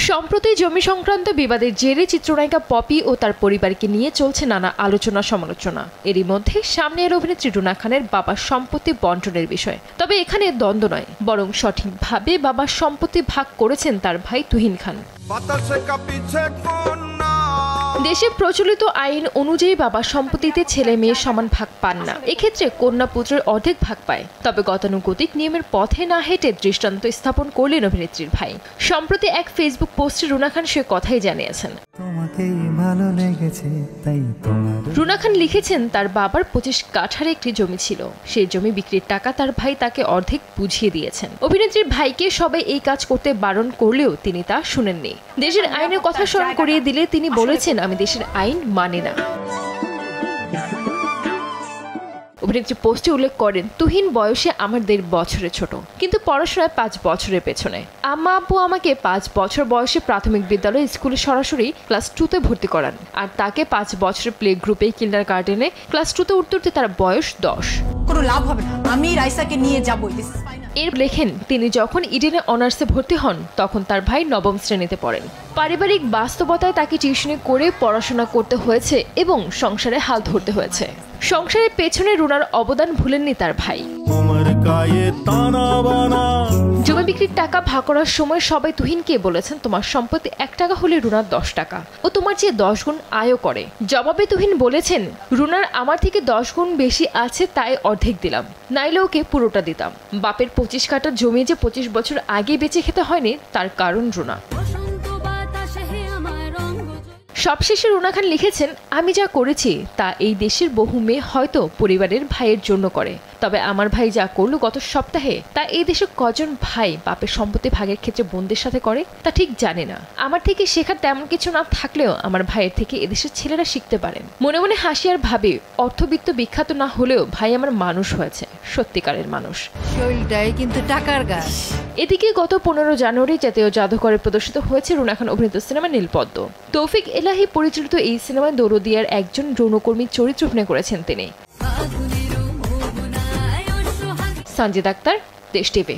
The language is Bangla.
সম্প্রতি জমি সংক্রান্ত বিবাদের জেরে চিত্রনায়িকা পপি ও তার পরিবারকে নিয়ে চলছে নানা আলোচনা সমালোচনা। এরই মধ্যে সামনে এলো অভিনেত্রী রুনা খানের বাবার সম্পত্তি বন্টনের বিষয়। তবে এখানে দ্বন্দ্ব নয়, বরং সঠিকভাবে বাবার সম্পত্তি ভাগ করেছেন তার ভাই তুহিন খান। দেশে প্রচলিত আইন অনুযায়ী বাবা সম্পত্তিতে ছেলে মেয়ে সমান ভাগ পান না। এক্ষেত্রে কন্যা পুত্রের অর্ধেক ভাগ পায়। তবে গতানুগতিক নিয়মের পথে না হেঁটে দৃষ্টান্ত স্থাপন করলেন অভিনেত্রীর ভাই। সম্প্রতি এক ফেসবুক পোস্টে রুনা খান সে কথাই জানিয়েছেন। রুনা খান লিখেছেন, তার বাবার 25 কাঠার একটি জমি ছিল। সেই জমি বিক্রির টাকা তার ভাই তাকে অর্ধেক বুঝিয়ে দিয়েছেন। অভিনেত্রীর ভাইকে সবাই এই কাজ করতে বারণ করলেও তিনি তা শুনেননি। দেশের আইনের কথা স্মরণ করিয়ে দিলে তিনি বলেছেন, আমি দেশের আইন মানি না। অভিনেত্রী পোস্টে উল্লেখ করেন, তুহিন বয়সে আমার 1.5 বছরের ছোট, কিন্তু পড়াশোনায় 5 বছরের পেছনে। আম্মা আব্বু আমাকে 5 বছর বয়সে প্রাথমিক বিদ্যালয় স্কুলে সরাসরি ক্লাস 2তে ভর্তি করান, আর তাকে 5 বছরের প্লে গ্রুপে কিন্ডার গার্ডেনে ক্লাস 2তে উঠতে তার বয়স 10। কোনো লাভ হবে না, আমি রাইসাকে নিয়ে যাবো। এর লেখেন, তিনি যখন ইডেনে অনার্সে ভর্তি হন তখন তার ভাই 9ম শ্রেণীতে পড়েন। পারিবারিক বাস্তবতায় তাকে টিউশনি করে পড়াশোনা করতে হয়েছে এবং সংসারে হাল ধরতে হয়েছে। সংসারের পেছনে রুনার অবদান ভুলেননি তার ভাই। জমি বিক্রির টাকা ভাগ করার সময় সবাই তুহিনকে বলেছেন, তোমার সম্পত্তি 1 টাকা হলে রুনার 10 টাকা, ও তোমার চেয়ে 10 গুণ আয়ও করে। জবাবে তুহিন বলেছেন, রুনার আমার থেকে 10 গুণ বেশি আছে, তাই অর্ধেক দিলাম, নাইলে ওকে পুরোটা দিতাম। বাপের 25 কাঠা জমি যে 25 বছর আগে বেঁচে খেতে হয়নি, তার কারণ রুনা। সবশেষে রুনা খান লিখেছেন, আমি যা করেছি তা এই দেশের বহু মেয়ে হয়তো পরিবারের ভাইয়ের জন্য করে, তবে আমার ভাই যা করলো গত সপ্তাহে, তা এই দেশে কজন ভাই বাপের সম্পত্তি ভাগের ক্ষেত্রে বোনদের সাথে করে তা ঠিক জানে না। আমার থেকে শেখার তেমন কিছু না থাকলেও আমার ভাইয়ের থেকে এদেশের ছেলেরা শিখতে পারেন। মনে মনে হাসি আর ভাবে, অর্থবিত্ত বিখ্যাত না হলেও ভাই আমার মানুষ হয়েছে, সত্যিকারের মানুষ। কিন্তু টাকার গাছ। এদিকে গত 15 জানুয়ারি জাতীয় জাদুঘরে প্রদর্শিত হয়েছে রুনা খান অভিনীত সিনেমা নীলপদ্ম। তৌফিক এলাহি পরিচালিত এই সিনেমায় দৌলতদিয়ার একজন যৌনকর্মী চরিত্র অভিনয় করেছেন তিনি। সঞ্জিত আক্তার, দেশ টিভি।